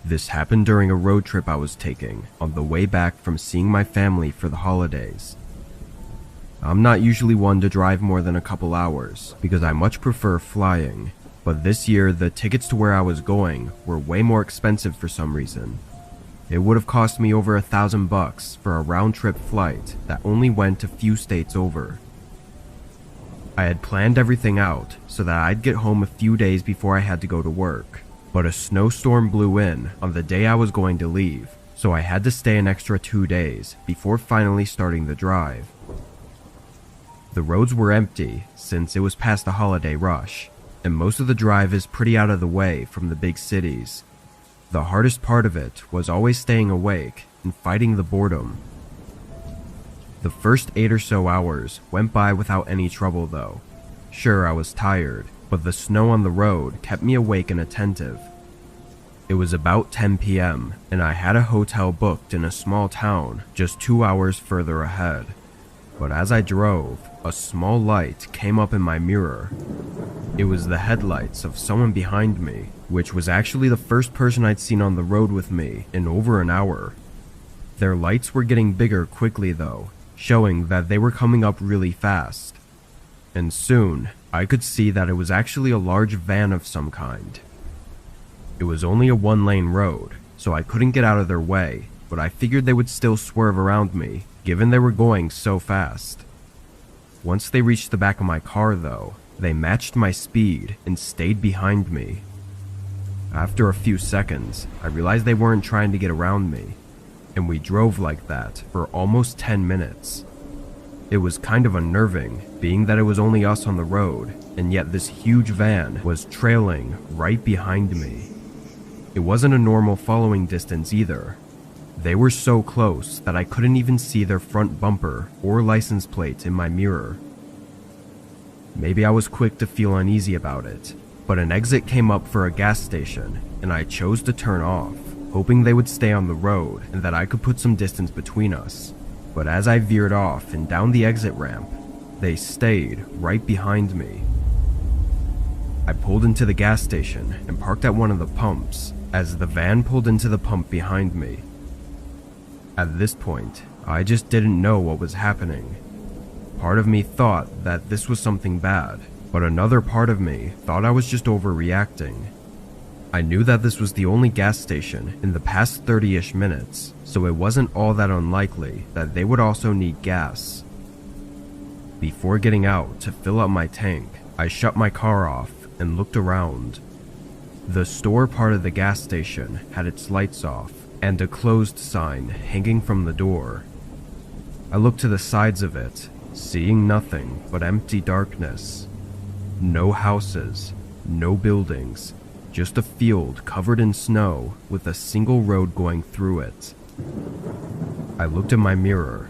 This happened during a road trip I was taking on the way back from seeing my family for the holidays. I'm not usually one to drive more than a couple hours because I much prefer flying, but this year the tickets to where I was going were way more expensive for some reason. It would have cost me over $1,000 for a round-trip flight that only went a few states over. I had planned everything out so that I'd get home a few days before I had to go to work, but a snowstorm blew in on the day I was going to leave, so I had to stay an extra 2 days before finally starting the drive. The roads were empty since it was past the holiday rush, and most of the drive is pretty out of the way from the big cities. The hardest part of it was always staying awake and fighting the boredom. The first 8 or so hours went by without any trouble though. Sure, I was tired, but the snow on the road kept me awake and attentive. It was about 10 p.m. and I had a hotel booked in a small town just 2 hours further ahead. But as I drove, a small light came up in my mirror. It was the headlights of someone behind me, which was actually the first person I'd seen on the road with me in over an hour. Their lights were getting bigger quickly though, showing that they were coming up really fast. And soon, I could see that it was actually a large van of some kind. It was only a 1-lane road, so I couldn't get out of their way, but I figured they would still swerve around me, given they were going so fast. Once they reached the back of my car though, they matched my speed and stayed behind me. After a few seconds, I realized they weren't trying to get around me, and we drove like that for almost 10 minutes. It was kind of unnerving, being that it was only us on the road, and yet this huge van was trailing right behind me. It wasn't a normal following distance either. They were so close that I couldn't even see their front bumper or license plate in my mirror. Maybe I was quick to feel uneasy about it, but an exit came up for a gas station, and I chose to turn off, hoping they would stay on the road and that I could put some distance between us. But as I veered off and down the exit ramp, they stayed right behind me. I pulled into the gas station and parked at one of the pumps as the van pulled into the pump behind me. At this point, I just didn't know what was happening. Part of me thought that this was something bad, but another part of me thought I was just overreacting. I knew that this was the only gas station in the past 30-ish minutes, so it wasn't all that unlikely that they would also need gas. Before getting out to fill up my tank, I shut my car off and looked around. The store part of the gas station had its lights off and a closed sign hanging from the door. I looked to the sides of it, seeing nothing but empty darkness. No houses, no buildings, just a field covered in snow with a single road going through it. I looked in my mirror.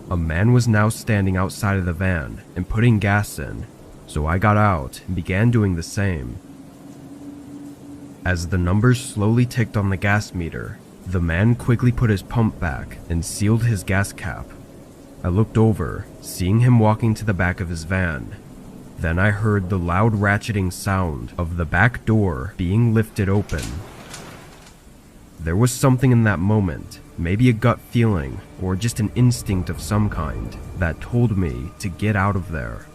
A man was now standing outside of the van and putting gas in, so I got out and began doing the same. As the numbers slowly ticked on the gas meter, the man quickly put his pump back and sealed his gas cap. I looked over, seeing him walking to the back of his van. Then I heard the loud ratcheting sound of the back door being lifted open. There was something in that moment, maybe a gut feeling or just an instinct of some kind, that told me to get out of there.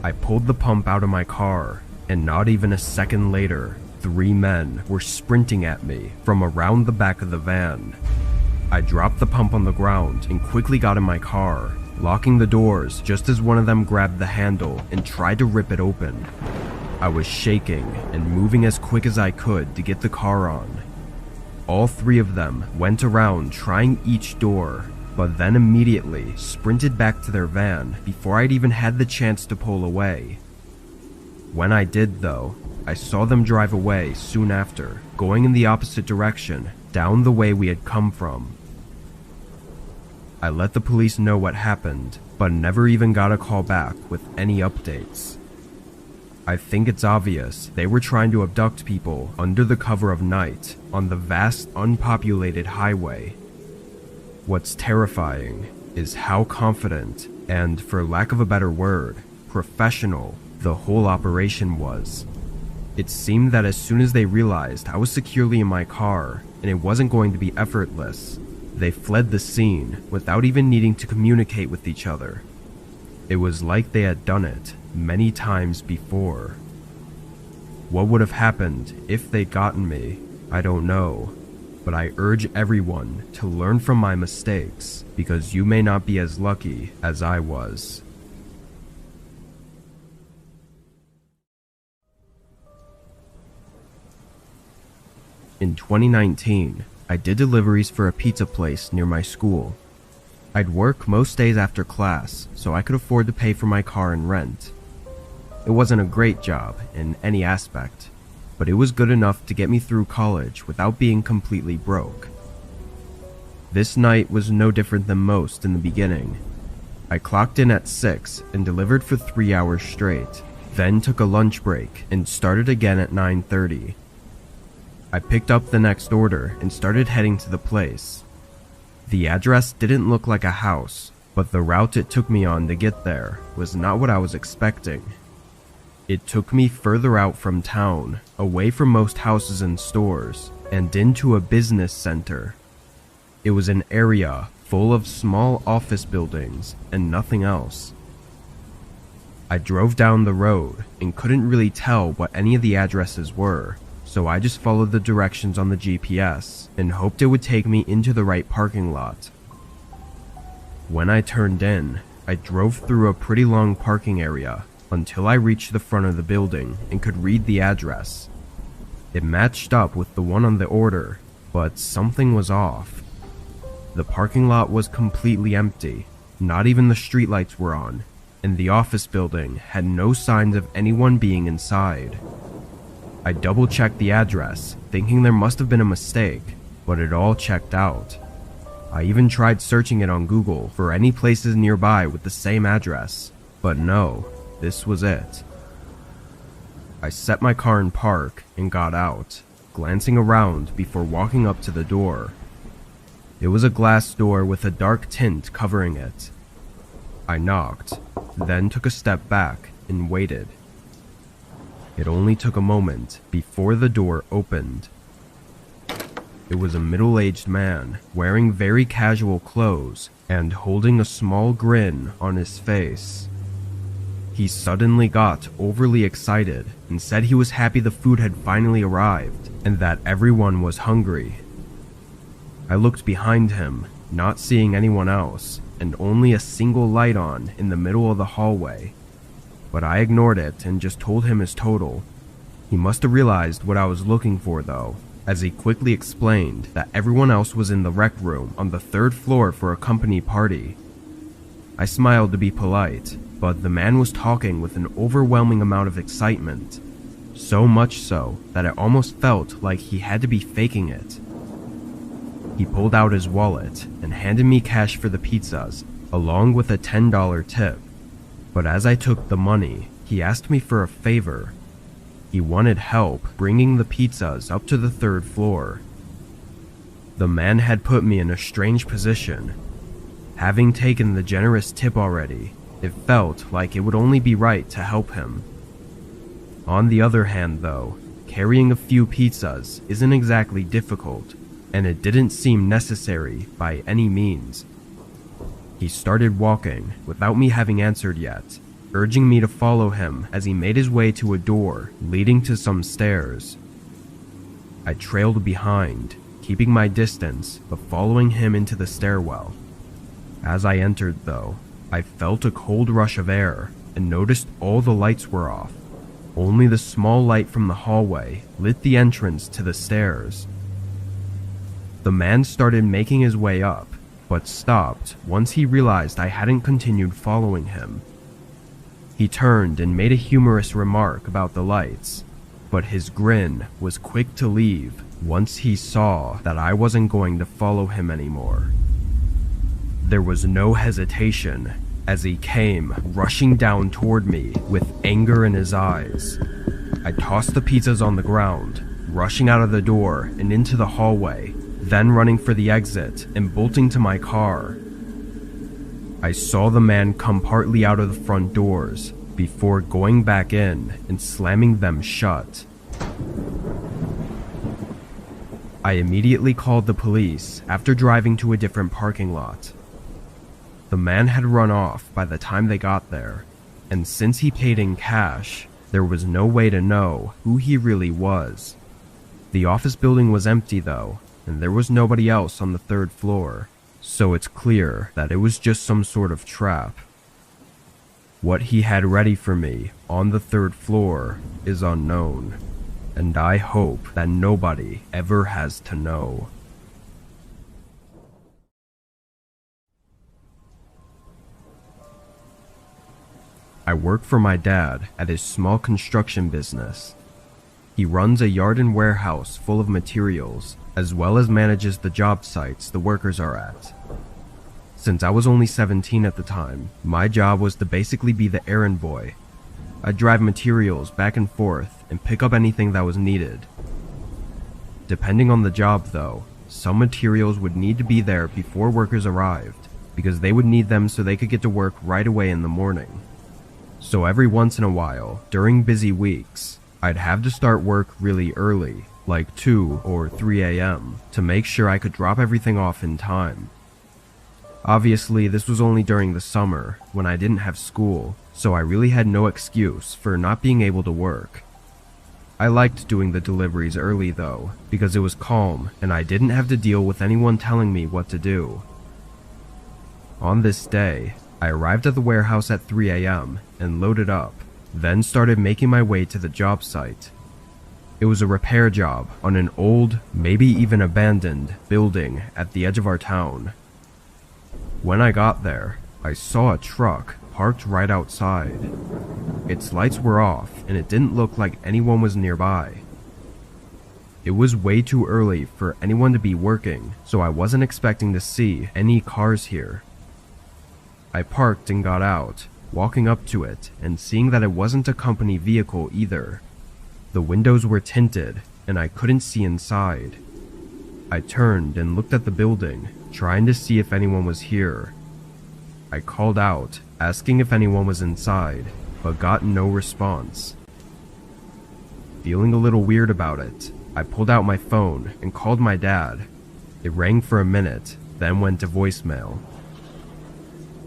I pulled the pump out of my car, and not even a second later, 3 men were sprinting at me from around the back of the van. I dropped the pump on the ground and quickly got in my car, locking the doors just as one of them grabbed the handle and tried to rip it open. I was shaking and moving as quick as I could to get the car on. All 3 of them went around trying each door, but then immediately sprinted back to their van before I'd even had the chance to pull away. When I did though, I saw them drive away soon after, going in the opposite direction, down the way we had come from. I let the police know what happened, but never even got a call back with any updates. I think it's obvious they were trying to abduct people under the cover of night on the vast unpopulated highway. What's terrifying is how confident and, for lack of a better word, professional the whole operation was. It seemed that as soon as they realized I was securely in my car and it wasn't going to be effortless, they fled the scene without even needing to communicate with each other. It was like they had done it many times before. What would have happened if they'd gotten me? I don't know, but I urge everyone to learn from my mistakes because you may not be as lucky as I was. In 2019, I did deliveries for a pizza place near my school. I'd work most days after class, so I could afford to pay for my car and rent. It wasn't a great job in any aspect, but it was good enough to get me through college without being completely broke. This night was no different than most in the beginning. I clocked in at 6 and delivered for 3 hours straight, then took a lunch break and started again at 9:30. I picked up the next order and started heading to the place. The address didn't look like a house, but the route it took me on to get there was not what I was expecting. It took me further out from town, away from most houses and stores, and into a business center. It was an area full of small office buildings and nothing else. I drove down the road and couldn't really tell what any of the addresses were, so I just followed the directions on the GPS and hoped it would take me into the right parking lot. When I turned in, I drove through a pretty long parking area until I reached the front of the building and could read the address. It matched up with the one on the order, but something was off. The parking lot was completely empty, not even the streetlights were on, and the office building had no signs of anyone being inside. I double-checked the address, thinking there must have been a mistake, but it all checked out. I even tried searching it on Google for any places nearby with the same address, but no, this was it. I set my car in park and got out, glancing around before walking up to the door. It was a glass door with a dark tint covering it. I knocked, then took a step back and waited. It only took a moment before the door opened. It was a middle-aged man wearing very casual clothes and holding a small grin on his face. He suddenly got overly excited and said he was happy the food had finally arrived and that everyone was hungry. I looked behind him, not seeing anyone else, and only a single light on in the middle of the hallway. But I ignored it and just told him his total. He must have realized what I was looking for though, as he quickly explained that everyone else was in the rec room on the 3rd floor for a company party. I smiled to be polite, but the man was talking with an overwhelming amount of excitement, so much so that it almost felt like he had to be faking it. He pulled out his wallet and handed me cash for the pizzas, along with a $10 tip. But as I took the money, he asked me for a favor. He wanted help bringing the pizzas up to the 3rd floor. The man had put me in a strange position. Having taken the generous tip already, it felt like it would only be right to help him. On the other hand though, carrying a few pizzas isn't exactly difficult, and it didn't seem necessary by any means. He started walking without me having answered yet, urging me to follow him as he made his way to a door leading to some stairs. I trailed behind, keeping my distance but following him into the stairwell. As I entered though, I felt a cold rush of air and noticed all the lights were off. Only the small light from the hallway lit the entrance to the stairs. The man started making his way up, but stopped once he realized I hadn't continued following him. He turned and made a humorous remark about the lights, but his grin was quick to leave once he saw that I wasn't going to follow him anymore. There was no hesitation as he came rushing down toward me with anger in his eyes. I tossed the pizzas on the ground, rushing out of the door and into the hallway, then running for the exit and bolting to my car. I saw the man come partly out of the front doors before going back in and slamming them shut. I immediately called the police after driving to a different parking lot. The man had run off by the time they got there, and since he paid in cash, there was no way to know who he really was. The office building was empty though, and there was nobody else on the third floor, so it's clear that it was just some sort of trap. What he had ready for me on the third floor is unknown, and I hope that nobody ever has to know. I work for my dad at his small construction business. He runs a yard and warehouse full of materials, as well as manages the job sites the workers are at. Since I was only 17 at the time, my job was to basically be the errand boy. I'd drive materials back and forth and pick up anything that was needed. Depending on the job though, some materials would need to be there before workers arrived, because they would need them so they could get to work right away in the morning. So every once in a while, during busy weeks, I'd have to start work really early, like 2 or 3 a.m., to make sure I could drop everything off in time. Obviously, this was only during the summer, when I didn't have school, so I really had no excuse for not being able to work. I liked doing the deliveries early though, because it was calm and I didn't have to deal with anyone telling me what to do. On this day, I arrived at the warehouse at 3 a.m. and loaded up, then started making my way to the job site. It was a repair job on an old, maybe even abandoned, building at the edge of our town. When I got there, I saw a truck parked right outside. Its lights were off and it didn't look like anyone was nearby. It was way too early for anyone to be working, so I wasn't expecting to see any cars here. I parked and got out, walking up to it and seeing that it wasn't a company vehicle either. The windows were tinted and I couldn't see inside. I turned and looked at the building, trying to see if anyone was here. I called out, asking if anyone was inside, but got no response. Feeling a little weird about it, I pulled out my phone and called my dad. It rang for a minute, then went to voicemail.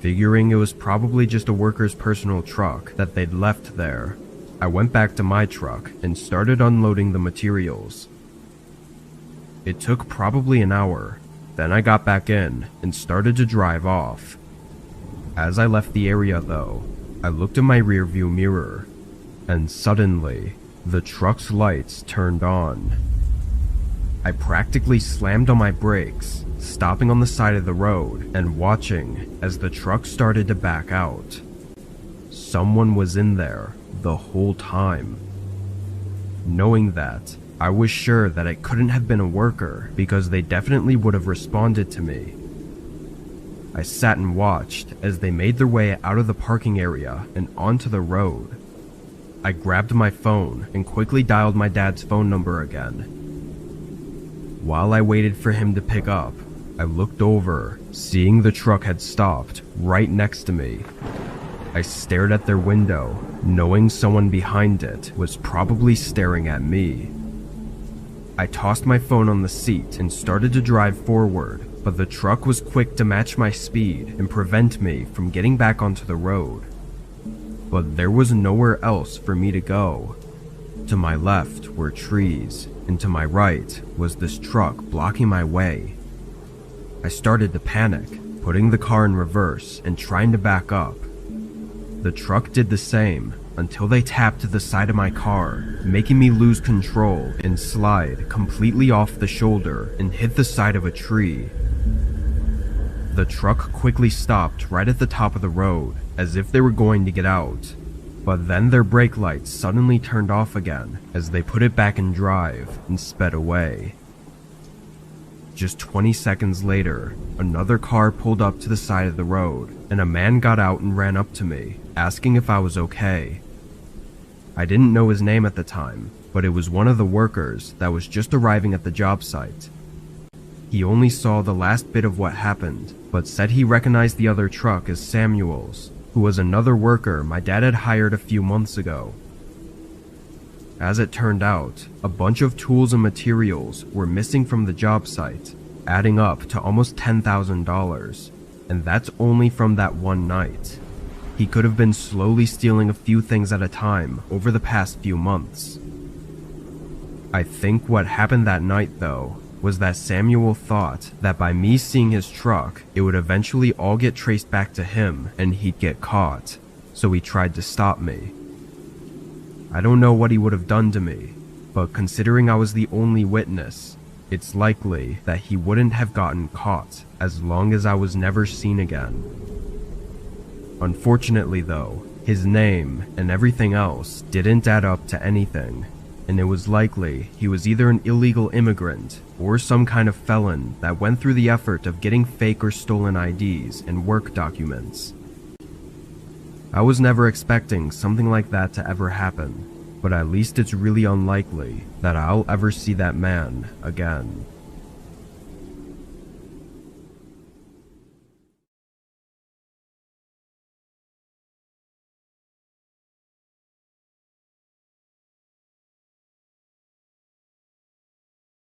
Figuring it was probably just a worker's personal truck that they'd left there, I went back to my truck and started unloading the materials. It took probably an hour, then I got back in and started to drive off. As I left the area though, I looked in my rearview mirror, and suddenly, the truck's lights turned on. I practically slammed on my brakes, stopping on the side of the road and watching as the truck started to back out. Someone was in there the whole time. Knowing that, I was sure that it couldn't have been a worker because they definitely would have responded to me. I sat and watched as they made their way out of the parking area and onto the road. I grabbed my phone and quickly dialed my dad's phone number again. While I waited for him to pick up, I looked over, seeing the truck had stopped right next to me. I stared at their window, knowing someone behind it was probably staring at me. I tossed my phone on the seat and started to drive forward, but the truck was quick to match my speed and prevent me from getting back onto the road. But there was nowhere else for me to go. To my left were trees, and to my right was this truck blocking my way. I started to panic, putting the car in reverse and trying to back up. The truck did the same until they tapped the side of my car, making me lose control and slide completely off the shoulder and hit the side of a tree. The truck quickly stopped right at the top of the road, as if they were going to get out. But then their brake lights suddenly turned off again as they put it back in drive and sped away. Just 20 seconds later, another car pulled up to the side of the road, and a man got out and ran up to me, asking if I was okay. I didn't know his name at the time, but it was one of the workers that was just arriving at the job site. He only saw the last bit of what happened, but said he recognized the other truck as Samuel's, who was another worker my dad had hired a few months ago. As it turned out, a bunch of tools and materials were missing from the job site, adding up to almost $10,000, and that's only from that one night. He could have been slowly stealing a few things at a time over the past few months. I think what happened that night, though, was that Samuel thought that by me seeing his truck, it would eventually all get traced back to him and he'd get caught, so he tried to stop me. I don't know what he would have done to me, but considering I was the only witness, it's likely that he wouldn't have gotten caught as long as I was never seen again. Unfortunately though, his name and everything else didn't add up to anything, and it was likely he was either an illegal immigrant or some kind of felon that went through the effort of getting fake or stolen IDs and work documents. I was never expecting something like that to ever happen, but at least it's really unlikely that I'll ever see that man again.